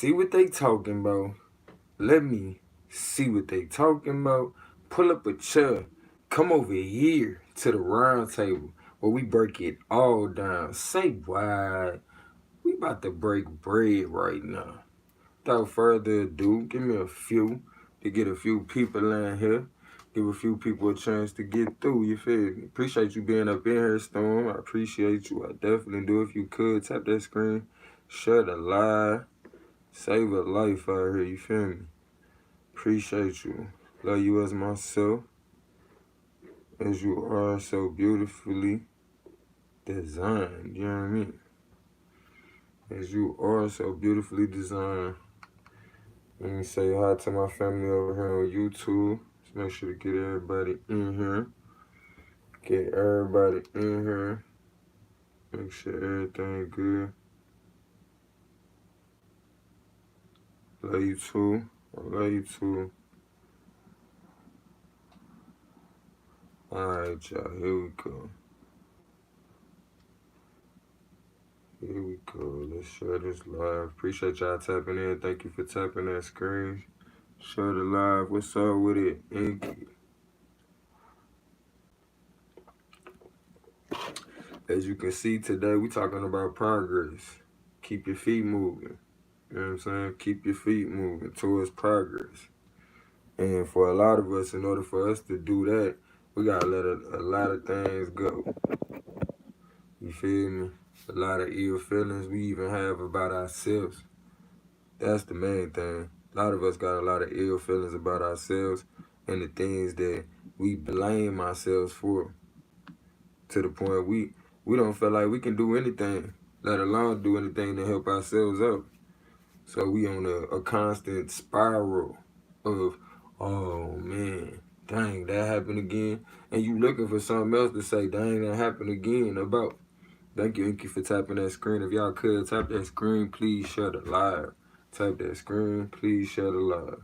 see what they talking about. Let me see what they talking about. Pull up a chair. Come over here to the round table where we break it all down. Say why. We about to break bread right now. Without further ado, give me a few to get a few people in here. Give a few people a chance to get through, you feel me? Appreciate you being up in here, Storm. I appreciate you. I definitely do. If you could, tap that screen, share the live, save a life out here, you feel me? Appreciate you. Love you as myself, as you are so beautifully designed, you know what I mean? As you are so beautifully designed. Let me say hi to my family over here on YouTube. Let's make sure to get everybody in here. Get everybody in here. Make sure everything good. Love you too. I love you too. Alright, y'all. Here we go. Here we go. Let's share this live. Appreciate y'all tapping in. Thank you for tapping that screen. Share the live. What's up with it, Inky? As you can see today, we talking about progress. Keep your feet moving. You know what I'm saying? Keep your feet moving towards progress. And for a lot of us, in order for us to do that, we gotta let a lot of things go. You feel me? A lot of ill feelings we even have about ourselves. That's the main thing. A lot of us got a lot of ill feelings about ourselves and the things that we blame ourselves for. To the point we don't feel like we can do anything, let alone do anything to help ourselves out. So we on a constant spiral of, oh man, dang, that happened again. And you looking for something else to say, dang, that happened again about. Thank you, Inky, for tapping that screen. If y'all could, tap that screen, please share the live. Tap that screen, please share the live.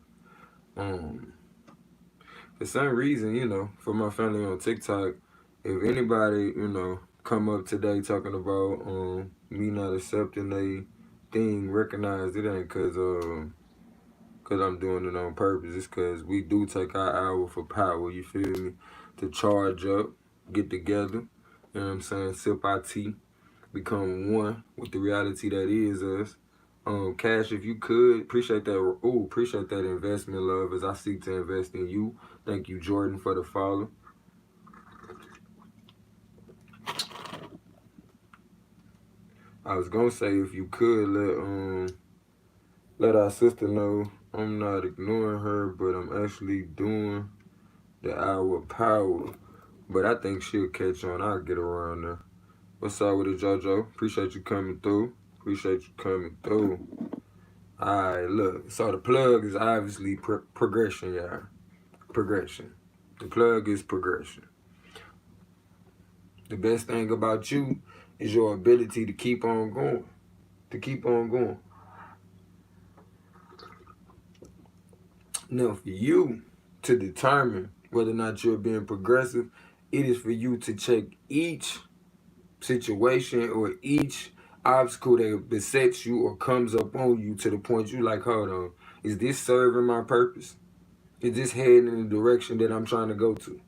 For some reason, you know, for my family on TikTok, if anybody, you know, come up today talking about me not accepting a thing, recognize it ain't cause I'm doing it on purpose. It's cause we do take our hour for power, you feel me? To charge up, get together, you know what I'm saying? Sip our tea, become one with the reality that is us. Cash, if you could, appreciate that. Ooh, appreciate that investment, love, as I seek to invest in you. Thank you, Jordan, for the follow. I was gonna say, if you could let our sister know I'm not ignoring her, but I'm actually doing the hour power. But I think she'll catch on. I'll get around there. What's up with it, JoJo? Appreciate you coming through. Appreciate you coming through. Alright, look. So the plug is obviously progression, y'all. Progression. The plug is progression. The best thing about you is your ability to keep on going. To keep on going. Now, for you to determine whether or not you're being progressive, it is for you to check each situation or each obstacle that besets you or comes up on you to the point you like, hold on, is this serving my purpose? Is this heading in the direction that I'm trying to go to?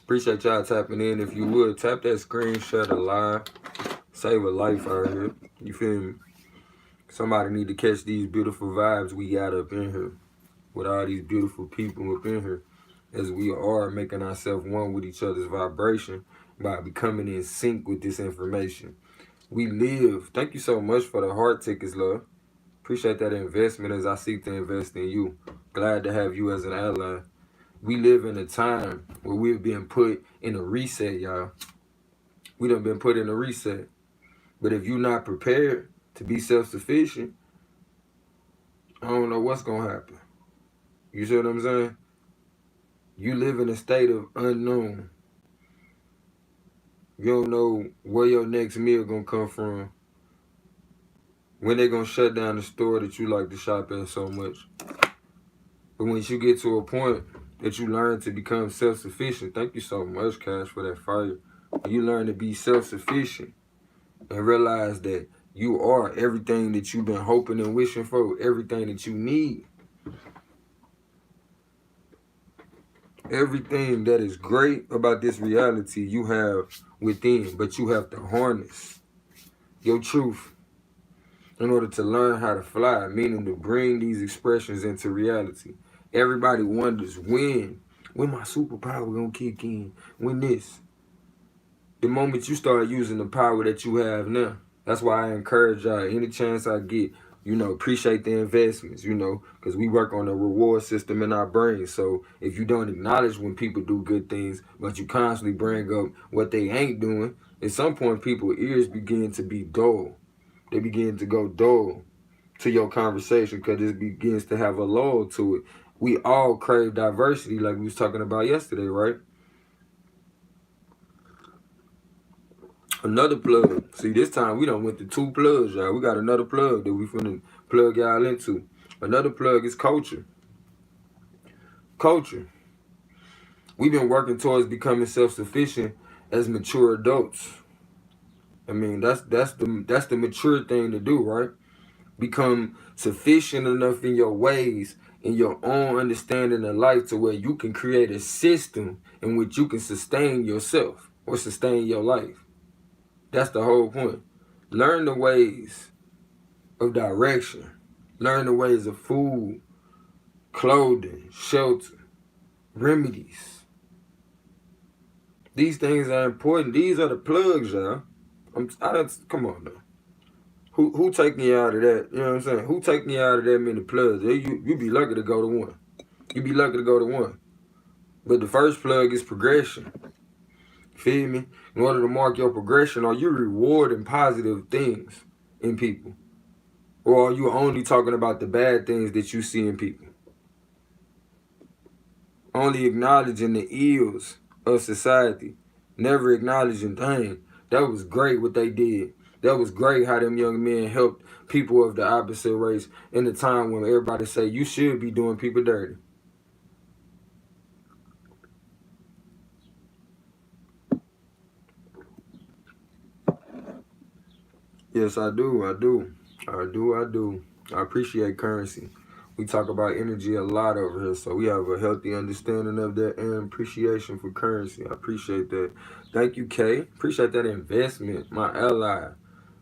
Appreciate y'all tapping in. If you would, tap that screen, share the live, save a life out here. You feel me? Somebody need to catch these beautiful vibes we got up in here with all these beautiful people up in here, as we are making ourselves one with each other's vibration by becoming in sync with this information. We live. Thank you so much for the heart tickets, love. Appreciate that investment as I seek to invest in you. Glad to have you as an ally. We live in a time where we're being put in a reset, y'all. We done been put in a reset. But if you're not prepared to be self-sufficient, I don't know what's going to happen. You see what I'm saying? You live in a state of unknown. You don't know where your next meal going to come from. When they going to shut down the store that you like to shop at so much. But once you get to a point that you learn to become self-sufficient, thank you so much, Cash, for that fire. When you learn to be self-sufficient and realize that You are everything that you've been hoping and wishing for, everything that you need. Everything that is great about this reality you have within, but you have to harness your truth in order to learn how to fly, meaning to bring these expressions into reality. Everybody wonders when my superpower gonna kick in, when this. The moment you start using the power that you have now. That's why I encourage y'all, any chance I get, appreciate the investments, because we work on a reward system in our brains. So if you don't acknowledge when people do good things, but you constantly bring up what they ain't doing, at some point people's ears begin to be dull. They begin to go dull to your conversation because it begins to have a lull to it. We all crave diversity like we was talking about yesterday, right? Another plug. See, this time we done went to 2 plugs, y'all. We got another plug that we finna plug y'all into. Another plug is culture. Culture. We've been working towards becoming self-sufficient as mature adults. I mean, that's the mature thing to do, right? Become sufficient enough in your ways, in your own understanding of life, to where you can create a system in which you can sustain yourself or sustain your life. That's the whole point. Learn the ways of direction. Learn the ways of food, clothing, shelter, remedies. These things are important. These are the plugs, y'all. Come on, though. Who taking you out of that? You know what I'm saying? Who taking you out of that many plugs? You be lucky to go to one. You be lucky to go to one. But the first plug is progression. Feel me? In order to mark your progression, are you rewarding positive things in people? Or are you only talking about the bad things that you see in people? Only acknowledging the ills of society. Never acknowledging, dang, that was great what they did. That was great how them young men helped people of the opposite race in a time when everybody say you should be doing people dirty. Yes, I do. I appreciate currency. We talk about energy a lot over here, so we have a healthy understanding of that and appreciation for currency. I appreciate that. Thank you, Kay. Appreciate that investment, my ally.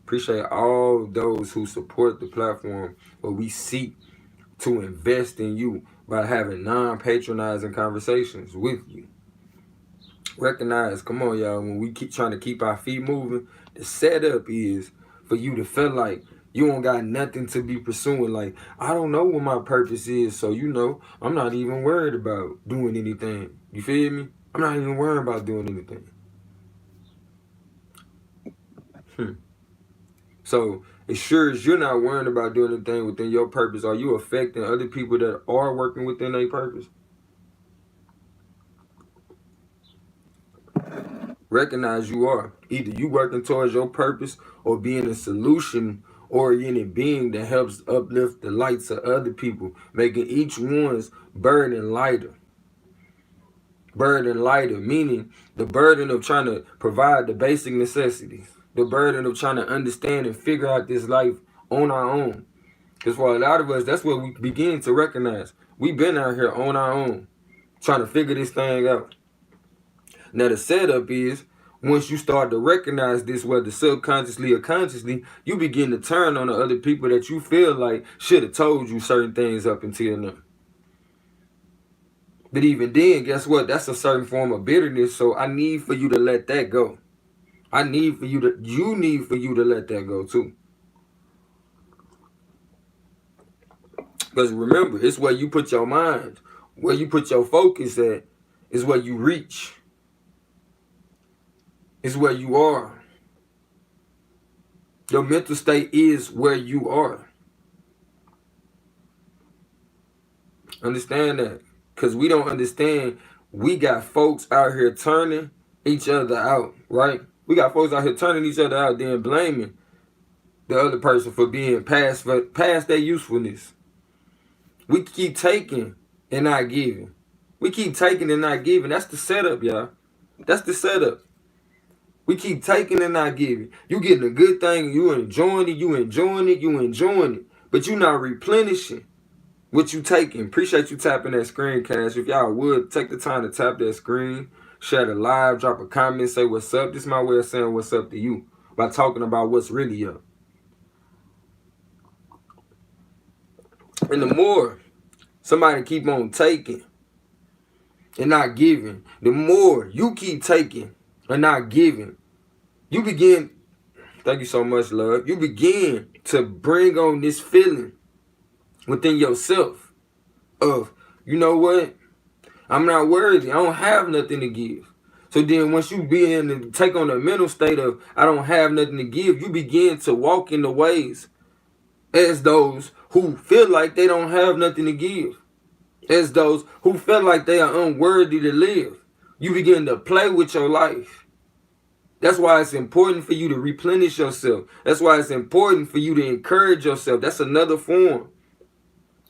Appreciate all those who support the platform where we seek to invest in you by having non-patronizing conversations with you. Recognize, come on, y'all, when we keep trying to keep our feet moving, the setup is for you to feel like you don't got nothing to be pursuing. Like, I don't know what my purpose is, so I'm not even worried about doing anything. You feel me? I'm not even worried about doing anything. So, as sure as you're not worrying about doing anything within your purpose, are you affecting other people that are working within their purpose? Recognize you are. Either you working towards your purpose or being a solution-oriented being that helps uplift the lights of other people, making each one's burden lighter. Burden lighter, meaning the burden of trying to provide the basic necessities. The burden of trying to understand and figure out this life on our own. Because for a lot of us, that's what we begin to recognize. We've been out here on our own, trying to figure this thing out. Now the setup is, once you start to recognize this, whether subconsciously or consciously, you begin to turn on the other people that you feel like should have told you certain things up until now. But even then, guess what? That's a certain form of bitterness. So I need for you to let that go. You need for you to let that go too. Because remember, it's where you put your mind, where you put your focus at, is where you reach. It's where you are. Your mental state is where you are. Understand that. Because we don't understand, we got folks out here turning each other out, right? We got folks out here turning each other out, then blaming the other person for being past their usefulness. We keep taking and not giving. We keep taking and not giving. That's the setup, y'all. That's the setup. We keep taking and not giving. You getting a good thing, you enjoying it, but you not replenishing what you taking. Appreciate you tapping that screen, Cash. If y'all would, take the time to tap that screen, share the live, drop a comment, say what's up. This is my way of saying what's up to you by talking about what's really up. And the more somebody keep on taking and not giving, the more you keep taking and not giving, you begin, thank you so much, love, you begin to bring on this feeling within yourself of, you know what, I'm not worthy, I don't have nothing to give. So then once you begin to take on a mental state of, I don't have nothing to give, you begin to walk in the ways as those who feel like they don't have nothing to give, as those who feel like they are unworthy to live. You begin to play with your life. That's why it's important for you to replenish yourself. That's why it's important for you to encourage yourself. That's another form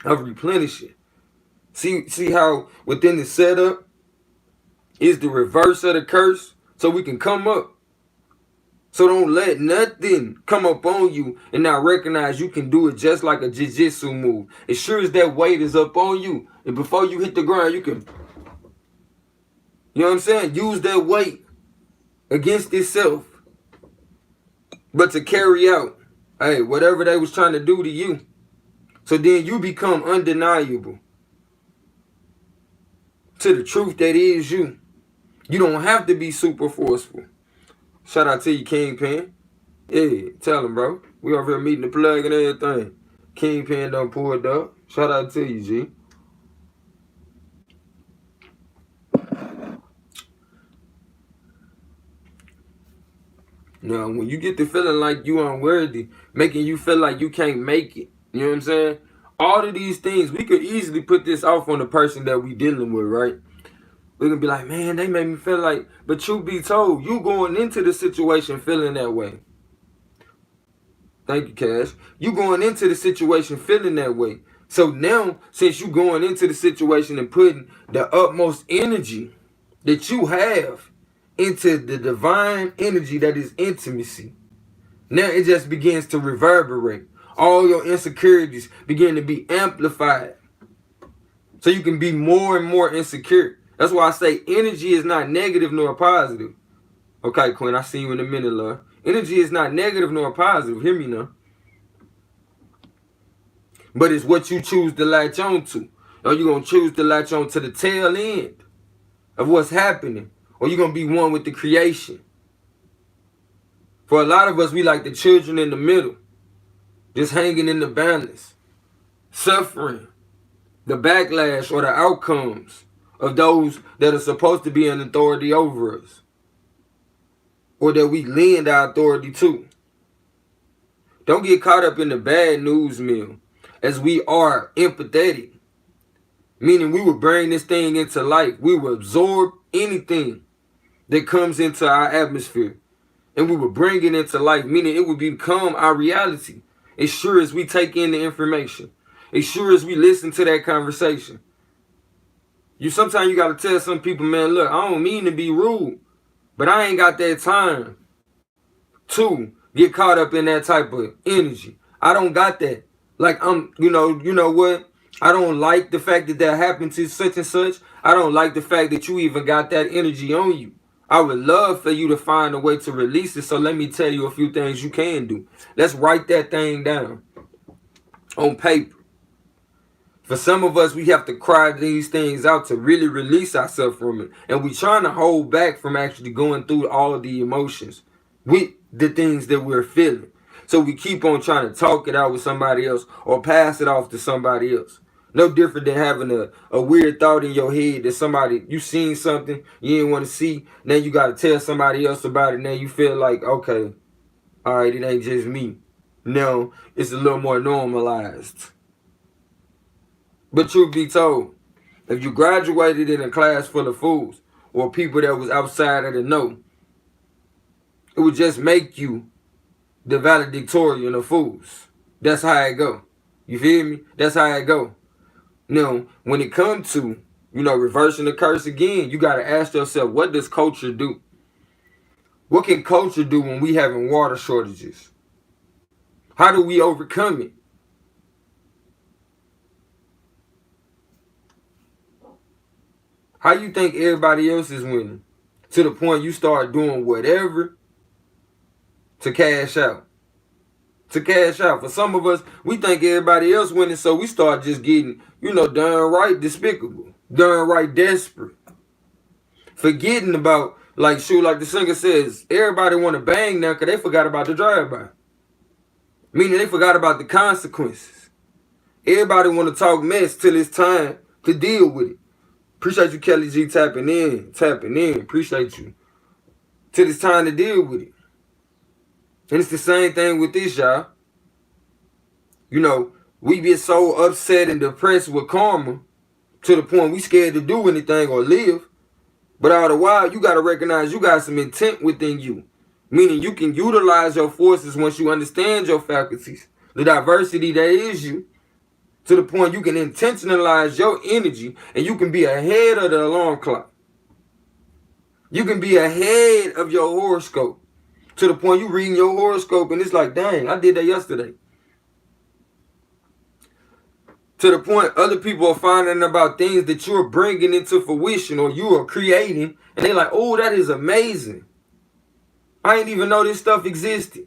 of replenishing. See how within the setup is the reverse of the curse, so we can come up. So don't let nothing come up on you and not recognize you can do it just like a jiu-jitsu move. As sure as that weight is up on you, and before you hit the ground, you can, you know what I'm saying? Use that weight against itself. But to carry out, hey, whatever they was trying to do to you. So then you become undeniable to the truth that is you. You don't have to be super forceful. Shout out to you, Kingpin. Yeah, tell him, bro. We over here meeting the plug and everything. Kingpin done pulled up. Shout out to you, G. Now, when you get the feeling like you unworthy, making you feel like you can't make it, you know what I'm saying? All of these things, we could easily put this off on the person that we dealing with, right? We're going to be like, man, they made me feel like, but truth be told, you going into the situation feeling that way. Thank you, Cash. You going into the situation feeling that way. So now, since you going into the situation and putting the utmost energy that you have into the divine energy that is intimacy, now it just begins to reverberate. All your insecurities begin to be amplified. So you can be more and more insecure. That's why I say energy is not negative nor positive. Okay, Quinn, I see you in a minute, love. Energy is not negative nor positive. Hear me now. But it's what you choose to latch on to. Or you're going to choose to latch on to the tail end of what's happening. Or you're going to be one with the creation. For a lot of us, we like the children in the middle. Just hanging in the balance. Suffering the backlash or the outcomes of those that are supposed to be in authority over us. Or that we lend our authority to. Don't get caught up in the bad news mill. As we are empathetic. Meaning we will bring this thing into life. We will absorb anything that comes into our atmosphere. And we will bring it into life. Meaning it will become our reality. As sure as we take in the information. As sure as we listen to that conversation. Sometimes you got to tell some people, man, look, I don't mean to be rude. But I ain't got that time to get caught up in that type of energy. I don't got that. Like, you know what? I don't like the fact that happened to such and such. I don't like the fact that you even got that energy on you. I would love for you to find a way to release it. So let me tell you a few things you can do. Let's write that thing down on paper. For some of us, we have to cry these things out to really release ourselves from it. And we're trying to hold back from actually going through all of the emotions with the things that we're feeling. So we keep on trying to talk it out with somebody else or pass it off to somebody else. No different than having a weird thought in your head that somebody, you seen something you didn't want to see. Now you got to tell somebody else about it. Now you feel like, okay, all right, it ain't just me. No, it's a little more normalized. But truth be told, if you graduated in a class full of fools or people that was outside of the know, it would just make you the valedictorian of fools. That's how it go. You feel me? That's how it go. Now, when it comes to, reversing the curse again, you got to ask yourself, what does culture do? What can culture do when we having water shortages? How do we overcome it? How you think everybody else is winning? To the point you start doing whatever to cash out. To cash out. For some of us, we think everybody else winning, so we start just getting, downright despicable, downright desperate. Forgetting about, like the singer says, everybody want to bang now because they forgot about the drive-by. Meaning they forgot about the consequences. Everybody want to talk mess till it's time to deal with it. Appreciate you, Kelly G, tapping in. Appreciate you. Till it's time to deal with it. And it's the same thing with this, y'all. We get so upset and depressed with karma to the point we scared to do anything or live. But all the while, you got to recognize you got some intent within you. Meaning you can utilize your forces once you understand your faculties. The diversity that is you. To the point you can intentionalize your energy and you can be ahead of the alarm clock. You can be ahead of your horoscope. To the point you reading your horoscope and it's like, dang, I did that yesterday. To the point other people are finding about things that you're bringing into fruition or you are creating. And they're like, oh, that is amazing. I didn't even know this stuff existed.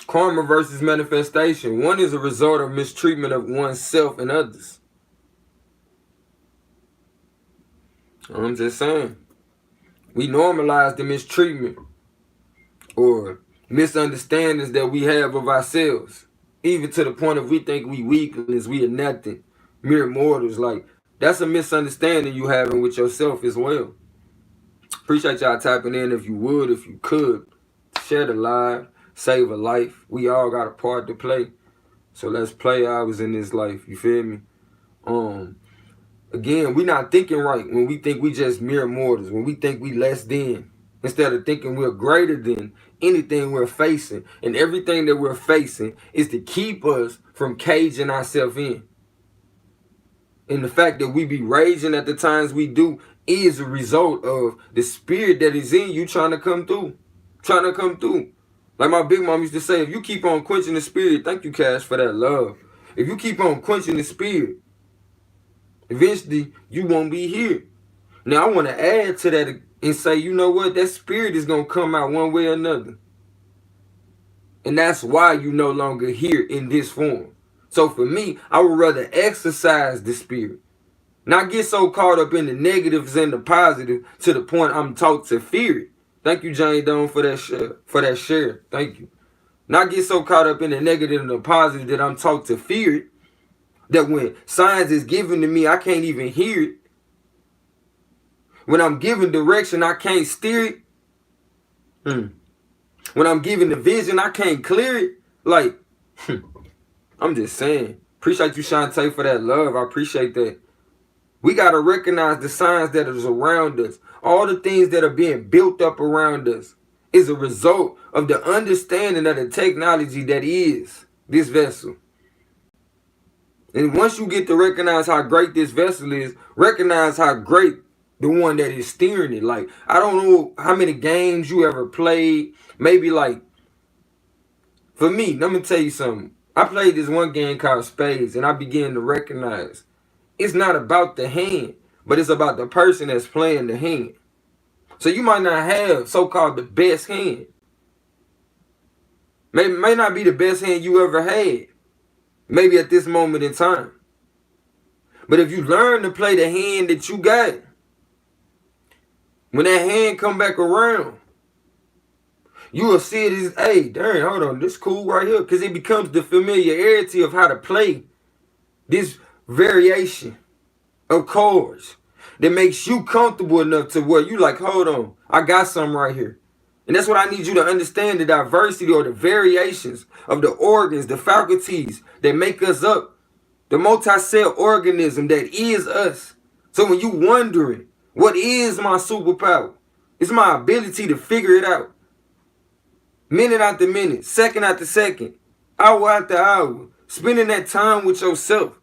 Karma versus manifestation. One is a result of mistreatment of oneself and others. I'm just saying. We normalize the mistreatment or misunderstandings that we have of ourselves. Even to the point of we think we weaklings, we are nothing. Mere mortals. Like, that's a misunderstanding you having with yourself as well. Appreciate y'all tapping in if you could. Share the live. Save a life. We all got a part to play. So let's play ours in this life. You feel me? Again, we not thinking right when we think we just mere mortals. When we think we less than. Instead of thinking we're greater than anything we're facing. And everything that we're facing is to keep us from caging ourselves in. And the fact that we be raging at the times we do is a result of the spirit that is in you trying to come through. Like my big mom used to say, if you keep on quenching the spirit, thank you, Cash, for that love. If you keep on quenching the spirit, eventually you won't be here. Now, I want to add to that and say, you know what? That spirit is going to come out one way or another. And that's why you no longer here in this form. So for me, I would rather exercise the spirit. Not get so caught up in the negatives and the positive to the point I'm taught to fear it. Thank you, Jane Doe, for that share. Thank you. Not get so caught up in the negative and the positive that I'm taught to fear it. That when signs is given to me, I can't even hear it. When I'm given direction, I can't steer it. When I'm given the vision, I can't clear it. Like, I'm just saying. Appreciate you, Shantae, for that love. I appreciate that. We got to recognize the signs that is around us. All the things that are being built up around us is a result of the understanding of the technology that is this vessel. And once you get to recognize how great this vessel is, recognize how great the one that is steering it. Like, I don't know how many games you ever played. Maybe like, for me, let me tell you something. I played this one game called Spades, and I began to recognize it's not about the hand, but it's about the person that's playing the hand. So you might not have so-called the best hand. May not be the best hand you ever had. Maybe at this moment in time. But if you learn to play the hand that you got, when that hand come back around, you will see it as, hey, darn, hold on, this cool right here. Because it becomes the familiarity of how to play this variation of chords that makes you comfortable enough to where you like, hold on, I got something right here. And that's what I need you to understand, the diversity or the variations of the organs, the faculties that make us up, the multi-cell organism that is us. So when you wondering, what is my superpower? It's my ability to figure it out. Minute after minute, second after second. hour after hour, spending that time with yourself,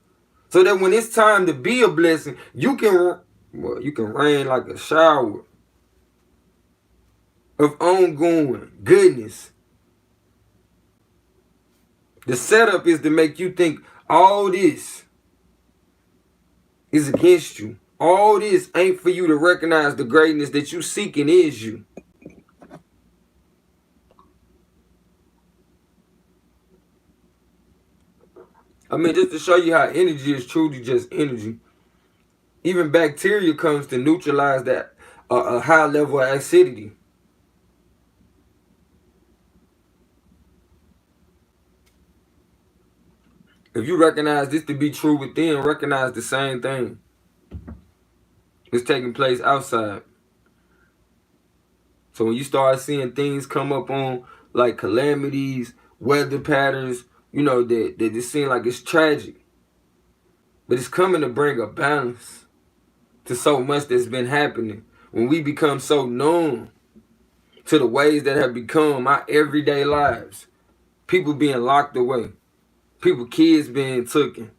so that when it's time to be a blessing, you can rain like a shower of ongoing goodness. The setup is to make you think all this is against you. All this ain't for you to recognize the greatness that you seeking is you. I mean, just to show you how energy is truly just energy. Even bacteria comes to neutralize that a high level of acidity. If you recognize this to be true within, recognize the same thing is taking place outside. So when you start seeing things come up on like calamities, weather patterns, that it seem like it's tragic. But it's coming to bring a balance to so much that's been happening. When we become so numb to the ways that have become our everyday lives. People being locked away. Kids being taken.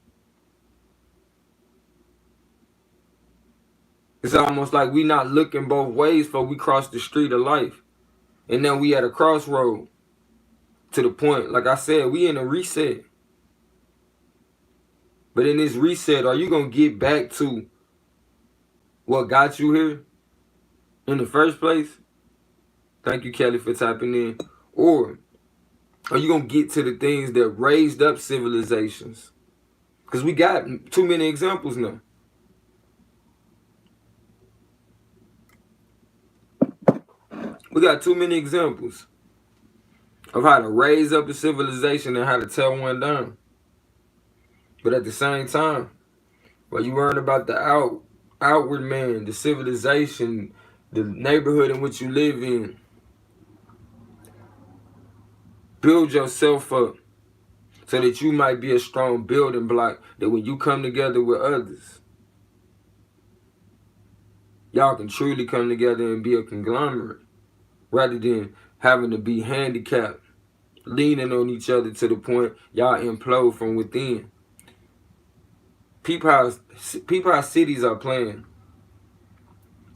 It's almost like we not looking both ways before we cross the street of life. And then we at a crossroad. To the point, like I said, we in a reset. But in this reset, are you going to get back to what got you here in the first place? Thank you, Kelly, for tapping in. Or are you going to get to the things that raised up civilizations? Because we got too many examples now. We got too many examples of how to raise up a civilization and how to tear one down. But at the same time, while you learn about the outward man, the civilization, the neighborhood in which you live in, build yourself up so that you might be a strong building block that when you come together with others, y'all can truly come together and be a conglomerate rather than having to be handicapped, leaning on each other to the point y'all implode from within. People how cities are playing.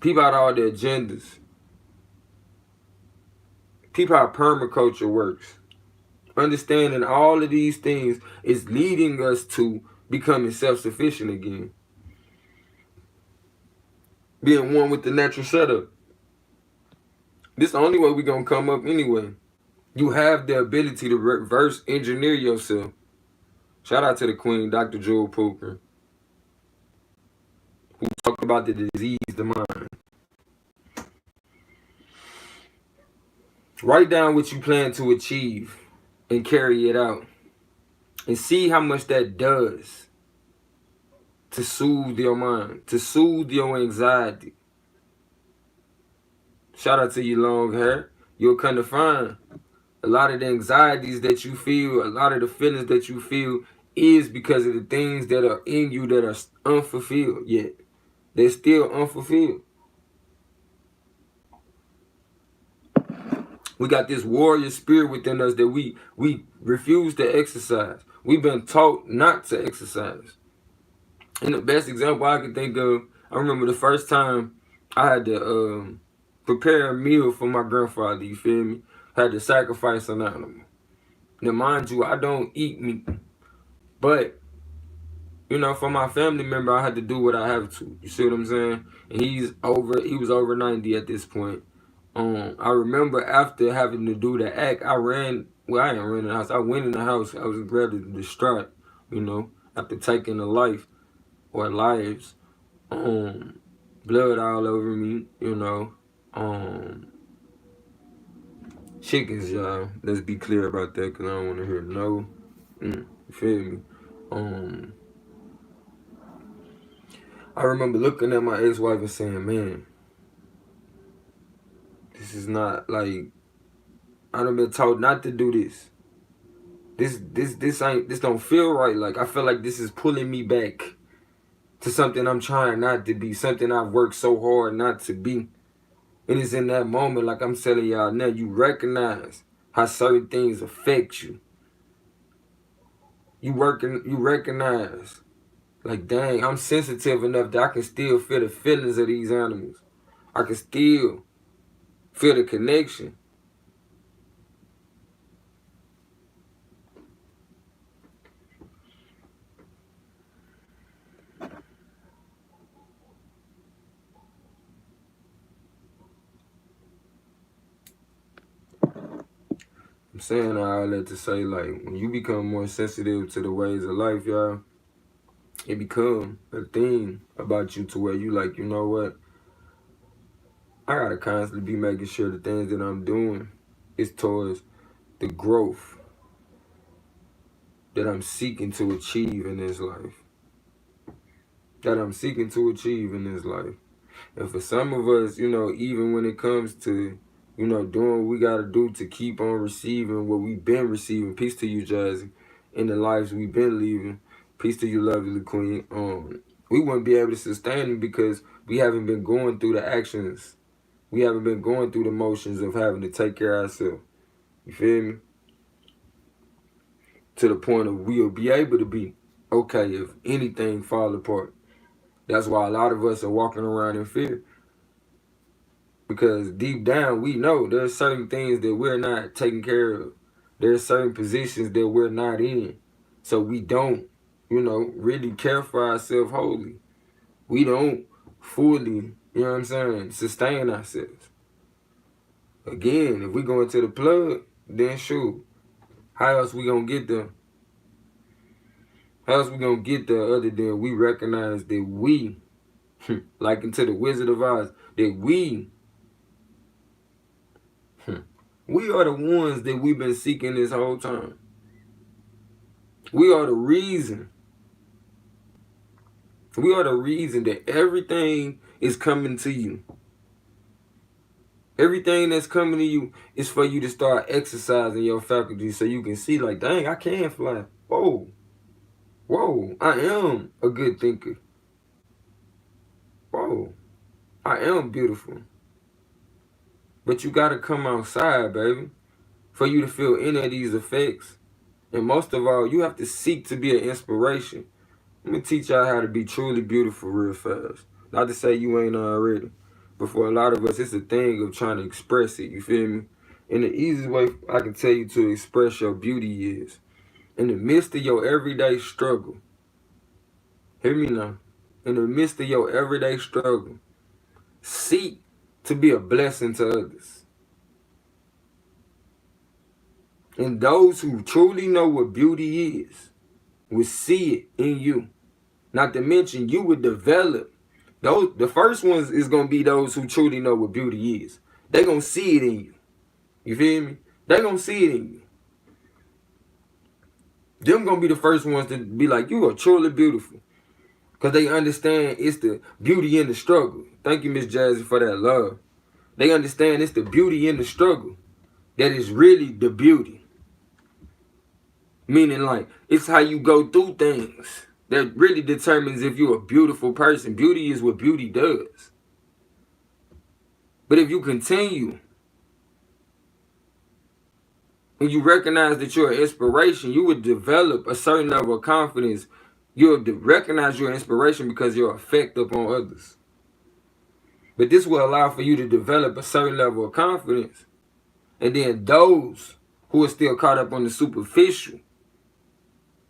People out all their agendas. People how permaculture works. Understanding all of these things is leading us to becoming self-sufficient again. Being one with the natural setup. This is the only way we're going to come up anyway. You have the ability to reverse engineer yourself. Shout out to the queen, Dr. Jewel Pooper, who talked about the disease, the mind. Write down what you plan to achieve and carry it out. And see how much that does to soothe your mind, to soothe your anxiety. Shout out to you, long hair. You'll come to find a lot of the anxieties that you feel, a lot of the feelings that you feel is because of the things that are in you that are unfulfilled yet. They're still unfulfilled. We got this warrior spirit within us that we refuse to exercise. We've been taught not to exercise. And the best example I can think of, I remember the first time I had to prepare a meal for my grandfather, you feel me? I had to sacrifice an animal. Now, mind you, I don't eat meat. But, for my family member, I had to do what I have to. You see what I'm saying? And he was over 90 at this point. I remember after having to do the act, I didn't run in the house. I went in the house. I was rather distraught, after taking a life or lives. Blood all over me, chickens, y'all. Let's be clear about that, because I don't want to hear no. You feel me? I remember looking at my ex-wife and saying, man, this is not like, I done been told not to do this. This don't feel right. Like, I feel like this is pulling me back to something I'm trying not to be, something I've worked so hard not to be. And it's in that moment, like I'm telling y'all now, you recognize how certain things affect you. You recognize, like, dang, I'm sensitive enough that I can still feel the feelings of these animals. I can still feel the connection. I'm saying all that to say, like, when you become more sensitive to the ways of life, y'all, it become a thing about you to where you like, you know what? I gotta constantly be making sure the things that I'm doing is towards the growth that I'm seeking to achieve in this life. That I'm seeking to achieve in this life. And for some of us, you know, even when it comes to, you know, doing what we gotta do to keep on receiving what we've been receiving. Peace to you, Jazzy, in the lives we've been leaving. Peace to you, lovely queen. We wouldn't be able to sustain it because we haven't been going through the actions. We haven't been going through the motions of having to take care of ourselves. You feel me? To the point of we'll be able to be okay if anything fall apart. That's why a lot of us are walking around in fear. Because deep down, we know there's certain things that we're not taking care of. There's certain positions that we're not in. So we don't, you know, really care for ourselves wholly. We don't fully, you know what I'm saying, sustain ourselves. Again, if we go into the plug, then shoot. How else we gonna get there? How else we gonna get there other than we recognize that we, like into the Wizard of Oz, that we are the ones that we've been seeking this whole time. We are the reason. We are the reason that everything is coming to you. Everything that's coming to you is for you to start exercising your faculties so you can see, like, dang, I can fly. Whoa. Whoa. I am a good thinker. Whoa. I am beautiful. But you gotta come outside, baby, for you to feel any of these effects. And most of all, you have to seek to be an inspiration. Let me teach y'all how to be truly beautiful real fast. Not to say you ain't already. But for a lot of us, it's a thing of trying to express it, you feel me? And the easiest way I can tell you to express your beauty is in the midst of your everyday struggle. Hear me now. In the midst of your everyday struggle, seek to be a blessing to others. And those who truly know what beauty is will see it in you. Not to mention, you would develop. The first ones is going to be those who truly know what beauty is. They're going to see it in you. You feel me? They're going to see it in you. Them going to be the first ones to be like, you are truly beautiful. Because they understand it's the beauty in the struggle. Thank you, Miss Jazzy, for that love. They understand it's the beauty in the struggle that is really the beauty. Meaning, like, it's how you go through things that really determines if you're a beautiful person. Beauty is what beauty does. But if you continue, when you recognize that you're an inspiration, you would develop a certain level of confidence. You'll recognize your inspiration because your effect upon others. But this will allow for you to develop a certain level of confidence. And then those who are still caught up on the superficial,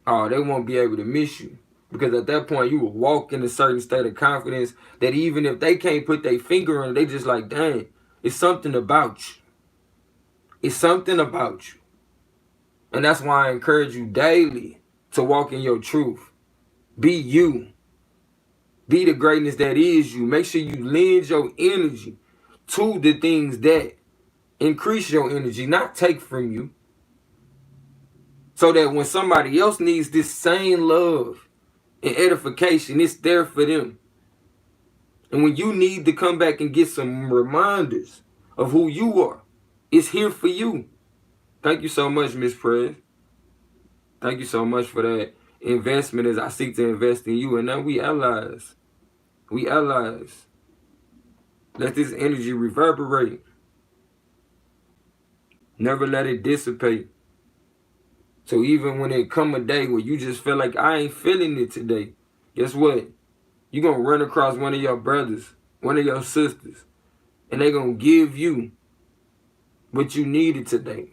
they won't be able to miss you. Because at that point, you will walk in a certain state of confidence that even if they can't put their finger on it, they just like, dang, it's something about you. It's something about you. And that's why I encourage you daily to walk in your truth. Be you. Be the greatness that is you. Make sure you lend your energy to the things that increase your energy, not take from you. So that when somebody else needs this same love and edification, it's there for them. And when you need to come back and get some reminders of who you are, it's here for you. Thank you so much, Miss Prez. Thank you so much for that investment as I seek to invest in you. And now we allies. We allies. Let this energy reverberate. Never let it dissipate. So even when it come a day where you just feel like I ain't feeling it today, guess what? You gonna run across one of your brothers, one of your sisters, and they gonna give you what you needed today.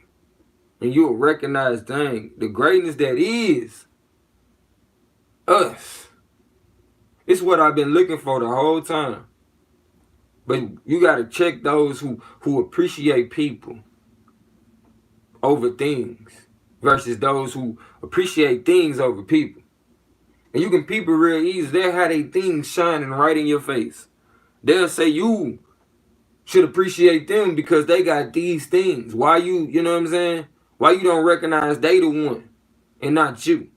And you'll recognize, dang, the greatness that is us. It's what I've been looking for the whole time. But you gotta check those who appreciate people over things versus those who appreciate things over people. And you can peep it real easy. They'll have their things shining right in your face. They'll say you should appreciate them because they got these things. Why you know what I'm saying? Why you don't recognize they the one and not you?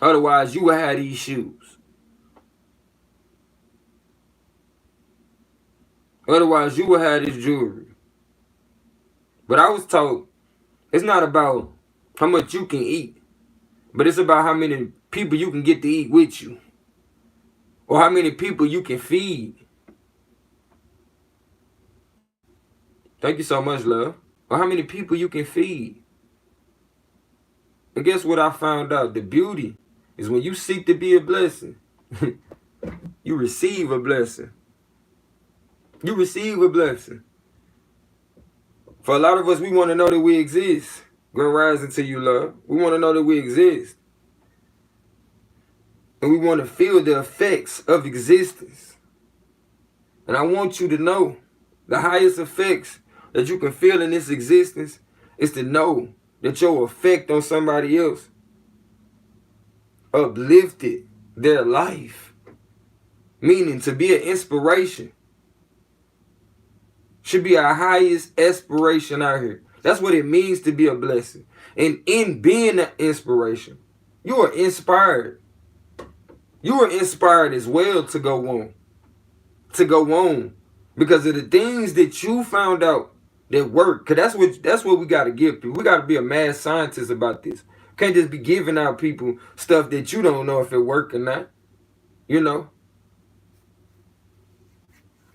Otherwise, you would have these shoes. Otherwise, you would have this jewelry. But I was told it's not about how much you can eat, but it's about how many people you can get to eat with you. Or how many people you can feed. Thank you so much, love. Or how many people you can feed. And guess what I found out? The beauty is when you seek to be a blessing, you receive a blessing. You receive a blessing. For a lot of us, we want to know that we exist. Grand rising to you, love. We want to know that we exist. And we want to feel the effects of existence. And I want you to know the highest effects that you can feel in this existence is to know that your effect on somebody else uplifted their life. Meaning to be an inspiration should be our highest aspiration out here. That's what it means to be a blessing. And in being an inspiration, you are inspired. You are inspired as well to go on. To go on. Because of the things that you found out that work. Because that's what we got to give people. We got to be a mad scientist about this. Can't just be giving out people stuff that you don't know if it work or not. You know.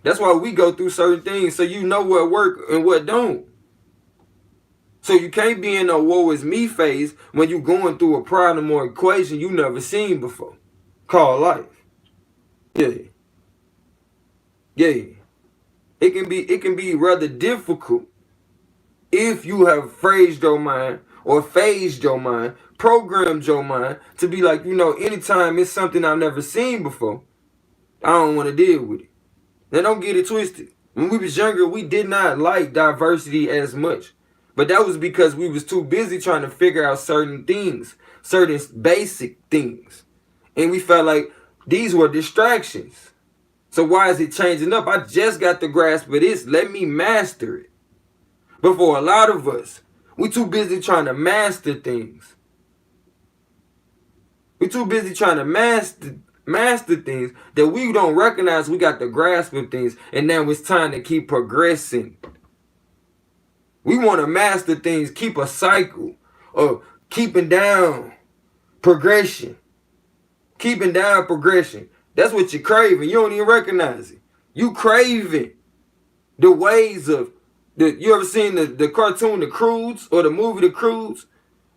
That's why we go through certain things so you know what work and what don't. So you can't be in a woe is me phase when you're going through a problem or equation you never seen before. Called life. Yeah. Yeah. It can be rather difficult if you have phrased your mind or phased your mind, programmed your mind to be like, anytime it's something I've never seen before, I don't want to deal with it. Now don't get it twisted. When we was younger, we did not like diversity as much. But that was because we was too busy trying to figure out certain things, certain basic things. And we felt like these were distractions. So why is it changing up? I just got the grasp of this. Let me master it. But for a lot of us, we too busy trying to master things. We too busy trying to master things that we don't recognize we got the grasp of things. And now it's time to keep progressing. We want to master things, keep a cycle of keeping down progression. Keeping down progression. That's what you're craving. You don't even recognize it. You craving the ways of you ever seen the cartoon The Croods or the movie The Croods?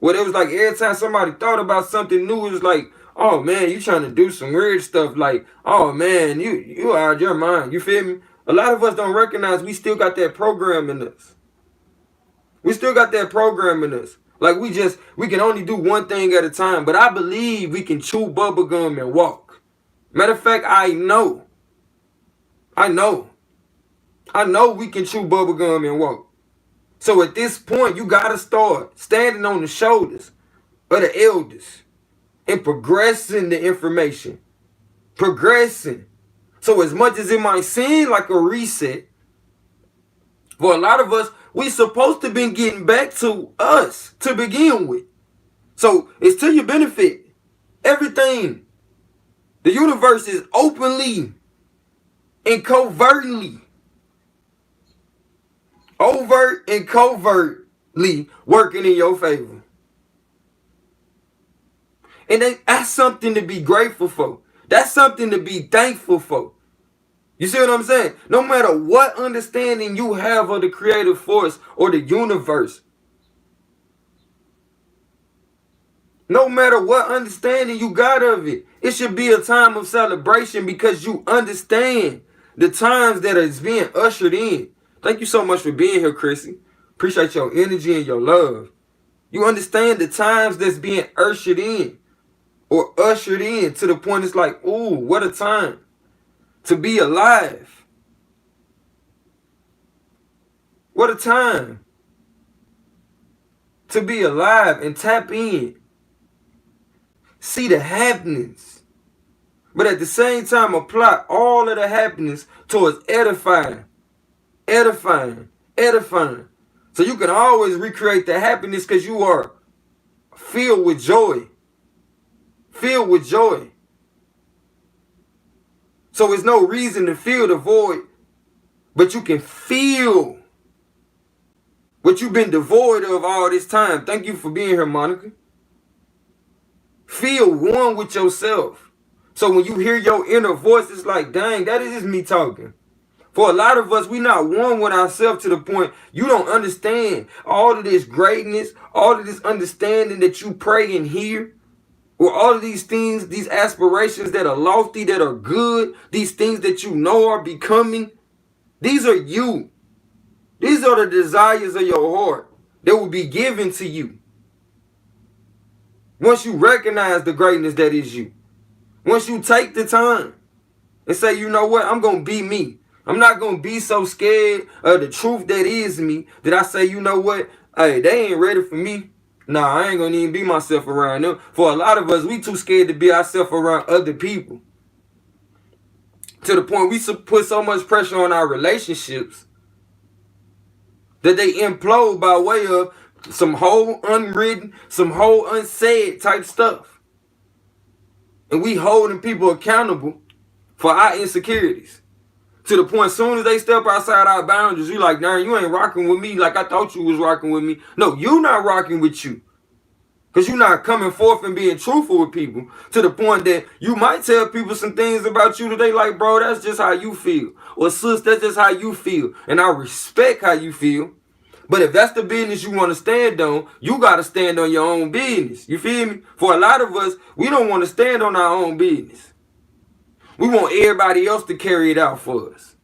Where it was like every time somebody thought about something new, it was like, oh man, you trying to do some weird stuff. Like, oh man, you out of your mind. You feel me? A lot of us don't recognize we still got that program in us. We still got that program in us. Like we can only do one thing at a time. But I believe we can chew bubble gum and walk. Matter of fact, I know we can chew bubble gum and walk. So at this point, you got to start standing on the shoulders of the elders and progressing the information. Progressing. So as much as it might seem like a reset, for a lot of us, we supposed to be getting back to us to begin with. So it's to your benefit. Everything. The universe is openly and covertly, overt and covertly working in your favor. And that's something to be grateful for. That's something to be thankful for. You see what I'm saying? No matter what understanding you have of the creative force or the universe, No matter what understanding you got of it, it should be a time of celebration because you understand the times that is being ushered in. Thank you so much for being here, Chrissy. Appreciate your energy and your love. You understand the times that's being ushered in to the point it's like, ooh, what a time to be alive. What a time to be alive and tap in. See the happenings. But at the same time, apply all of the happiness towards edifying. So you can always recreate the happiness because you are filled with joy. Filled with joy. So there's no reason to feel the void, but you can feel what you've been devoid of all this time. Thank you for being here, Monica. Feel one with yourself. So when you hear your inner voice, it's like, dang, that is me talking. For a lot of us, we not one with ourselves to the point you don't understand all of this greatness, all of this understanding that you pray and hear, or all of these things, these aspirations that are lofty, that are good, these things that you know are becoming. These are you. These are the desires of your heart that will be given to you. Once you recognize the greatness that is you. Once you take the time and say, you know what, I'm going to be me. I'm not going to be so scared of the truth that is me that I say, you know what, hey, they ain't ready for me. Nah, I ain't going to even be myself around them. For a lot of us, we too scared to be ourselves around other people. To the point we put so much pressure on our relationships that they implode by way of some whole unwritten, some whole unsaid type stuff. And we holding people accountable for our insecurities. To the point, as soon as they step outside our boundaries, you like, nah, you ain't rocking with me like I thought you was rocking with me. No, you not rocking with you. Because you're not coming forth and being truthful with people. To the point that you might tell people some things about you that they like, bro, that's just how you feel. Or sis, that's just how you feel. And I respect how you feel. But if that's the business you want to stand on, you got to stand on your own business. You feel me? For a lot of us, we don't want to stand on our own business. We want everybody else to carry it out for us.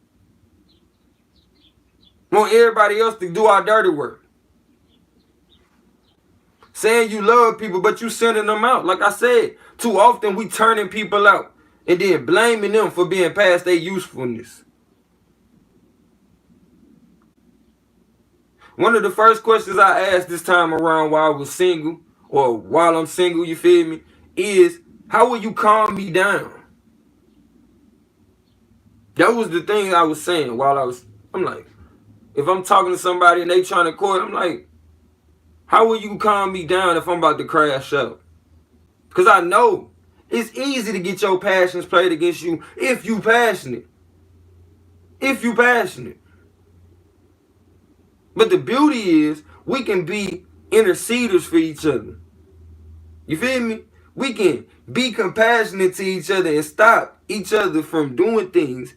We want everybody else to do our dirty work. Saying you love people, but you sending them out. Like I said, too often we turning people out and then blaming them for being past their usefulness. One of the first questions I asked this time around while I was single, or while I'm single, you feel me, is, how will you calm me down? That was the thing I was saying while I'm like, if I'm talking to somebody and they trying to court, I'm like, how will you calm me down if I'm about to crash out? Because I know it's easy to get your passions played against you if you passionate. If you passionate. But the beauty is we can be interceders for each other. You feel me? We can be compassionate to each other and stop each other from doing things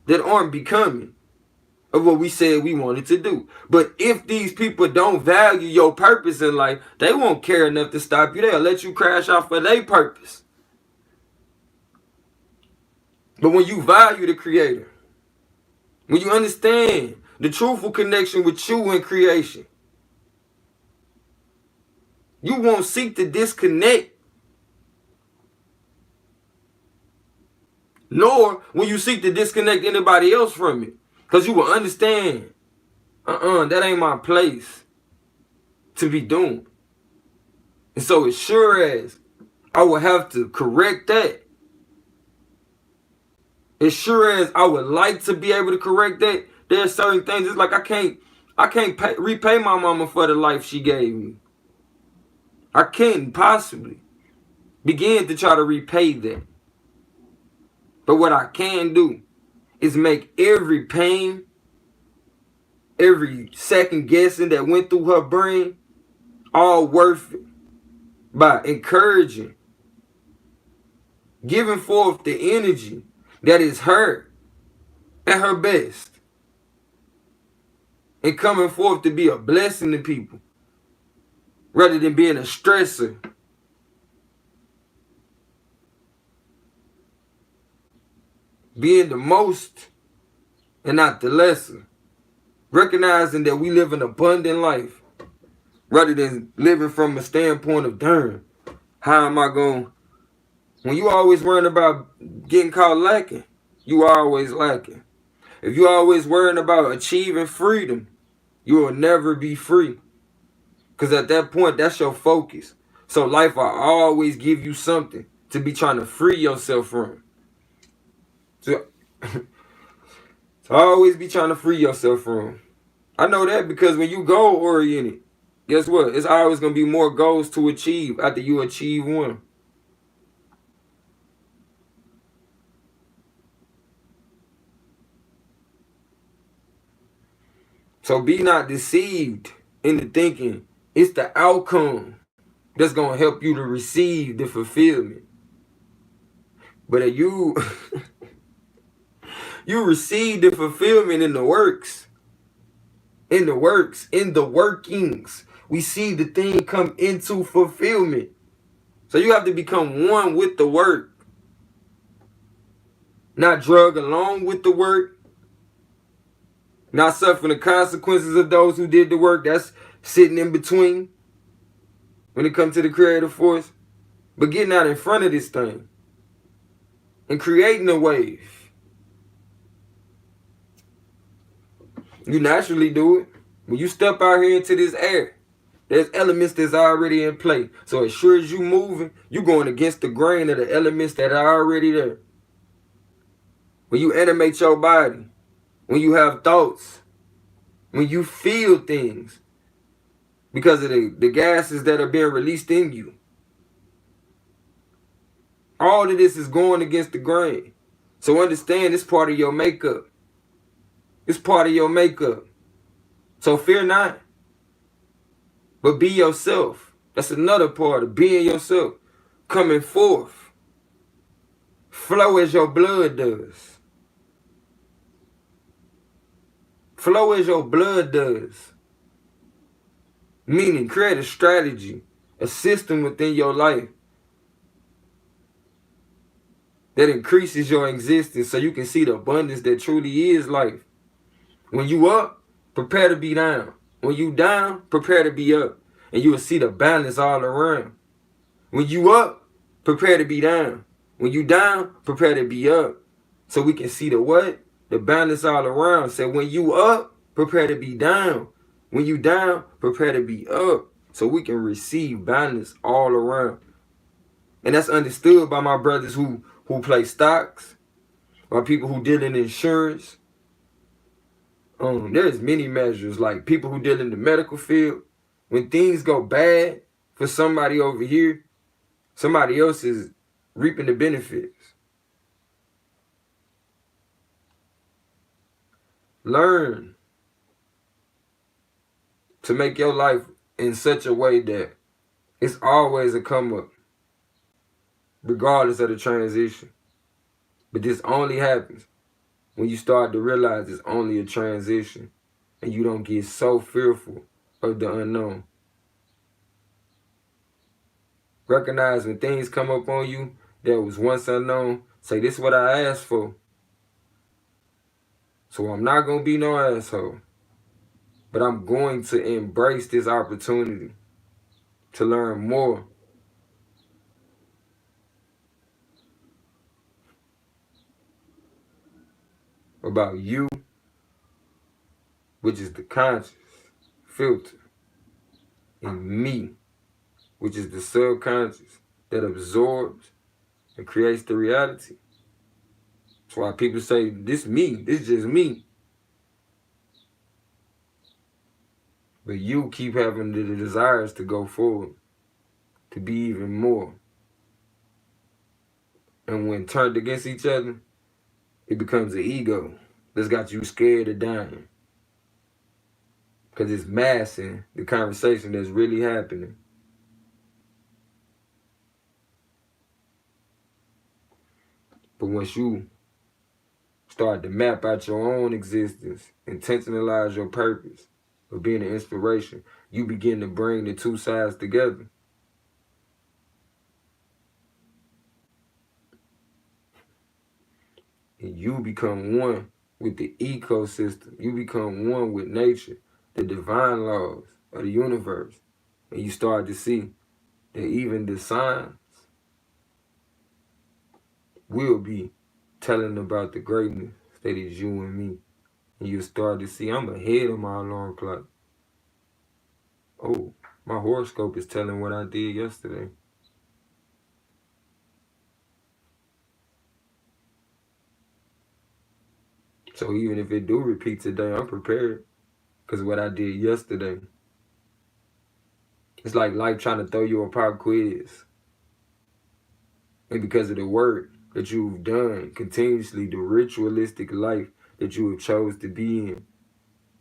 that aren't becoming of what we said we wanted to do. But if these people don't value your purpose in life, they won't care enough to stop you. They'll let you crash out for their purpose. But when you value the Creator, when you understand the truthful connection with you and creation, you won't seek to disconnect. Nor will you seek to disconnect anybody else from it. Because you will understand, that ain't my place to be doing. And so as sure as I will have to correct that, as sure as I would like to be able to correct that, there are certain things, it's like I can't repay my mama for the life she gave me. I can't possibly begin to try to repay that. But what I can do is make every pain, every second guessing that went through her brain, all worth it by encouraging, giving forth the energy that is her at her best, and coming forth to be a blessing to people rather than being a stressor being the most and not the lesser. Recognizing that we live an abundant life rather than living from a standpoint of, darn, how am I going? When you always worrying about getting caught lacking, you are always lacking. If you always worrying about achieving freedom, you will never be free. Because at that point, that's your focus. So life will always give you something to be trying to free yourself from. So, to always be trying to free yourself from. I know that because when you goal oriented, guess what? It's always going to be more goals to achieve after you achieve one. So be not deceived into thinking it's the outcome that's going to help you to receive the fulfillment. But you you receive the fulfillment in the works. In the works, in the workings. We see the thing come into fulfillment. So you have to become one with the work. Not drug along with the work. Not suffering the consequences of those who did the work. That's sitting in between when it comes to the creative force. But getting out in front of this thing and creating a wave. You naturally do it. When you step out here into this air, there's elements that's already in play. So as sure as you moving, you going against the grain of the elements that are already there. When you animate your body, when you have thoughts, when you feel things, because of the gases that are being released in you. All of this is going against the grain. So understand it's part of your makeup. It's part of your makeup. So fear not, but be yourself. That's another part of being yourself. Coming forth. Flow as your blood does. Flow as your blood does. Meaning create a strategy, a system within your life that increases your existence so you can see the abundance that truly is life. When you up, prepare to be down. When you down, prepare to be up. And you will see the balance all around. When you up, prepare to be down. When you down, prepare to be up. So we can see the what? The balance all around. So when you up, prepare to be down. When you down, prepare to be up. So we can receive balance all around. And that's understood by my brothers who play stocks, by people who deal in insurance. There's many measures, like people who deal in the medical field. When things go bad for somebody over here, somebody else is reaping the benefits. Learn to make your life in such a way that it's always a come up, regardless of the transition. But this only happens when you start to realize it's only a transition and you don't get so fearful of the unknown. Recognize when things come up on you that was once unknown, say, this is what I asked for. So I'm not going to be no asshole. But I'm going to embrace this opportunity to learn more about you, which is the conscious filter, and me, which is the subconscious that absorbs and creates the reality. That's why people say, this me, this just me. But you keep having the desires to go forward, to be even more. And when turned against each other, it becomes an ego that's got you scared of dying. Because it's masking the conversation that's really happening. But once you start to map out your own existence, intentionalize your purpose of being an inspiration, you begin to bring the two sides together. and you become one with the ecosystem. You become one with nature, the divine laws of the universe. And you start to see that even the signs will be telling about the greatness that is you and me. And you start to see I'm ahead of my alarm clock. Oh, my horoscope is telling what I did yesterday. So even if it do repeat today, I'm prepared. Because what I did yesterday, it's like life trying to throw you a pop quiz. And because of the work that you've done continuously, the ritualistic life that you have chose to be in,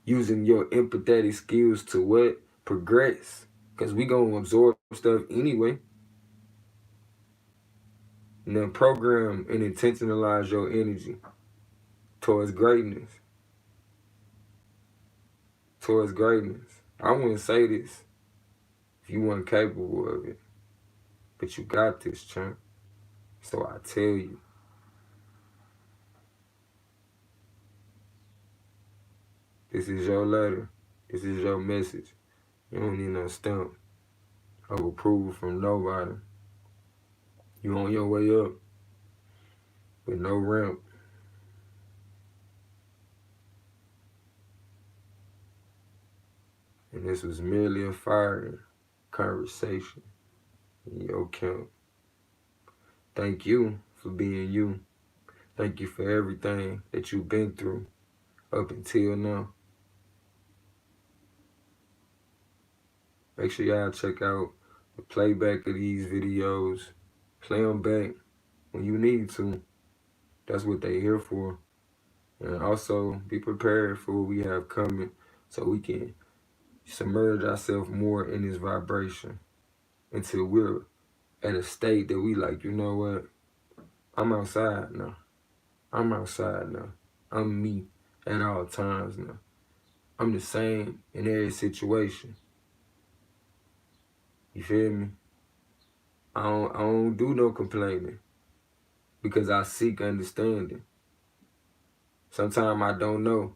using your empathetic skills to what? Progress. Because we going to absorb stuff anyway. And then program and intentionalize your energy towards greatness. Towards greatness. I wouldn't say this if you weren't capable of it. But you got this, champ. So I tell you. This is your letter. This is your message. You don't need no stamp of approval from nobody. You on your way up with no ramp. And this was merely a fire conversation in your camp. Thank you for being you. Thank you for everything that you've been through up until now. Make sure y'all check out the playback of these videos. Play them back when you need to. That's what they're here for. And also be prepared for what we have coming so we can submerge ourselves more in this vibration until we're at a state that we like, you know what? I'm outside now. I'm outside now. I'm me at all times now. I'm the same in every situation. You feel me? I don't do no complaining because I seek understanding. Sometimes I don't know.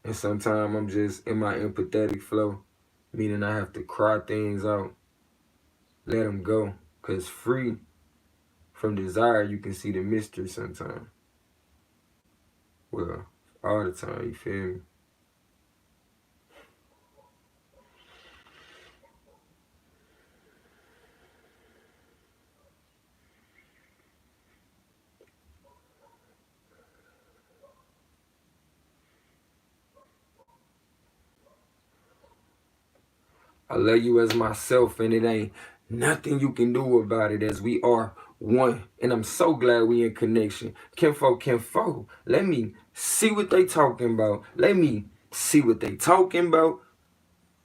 And sometimes I'm just in my empathetic flow, meaning I have to cry things out, let them go. Because free from desire, you can see the mystery sometimes. Well, all the time, you feel me? I love you as myself, and it ain't nothing you can do about it, as we are one. And I'm so glad we in connection. Kinfo, let me see what they talking about. Let me see what they talking about.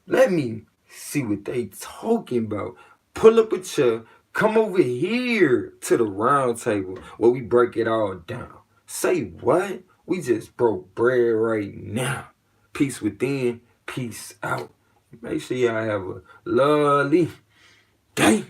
Let me see what they talking about. Pull up a chair. Come over here to the round table where we break it all down. Say what? We just broke bread right now. Peace within, peace out. Make sure y'all have a lovely day.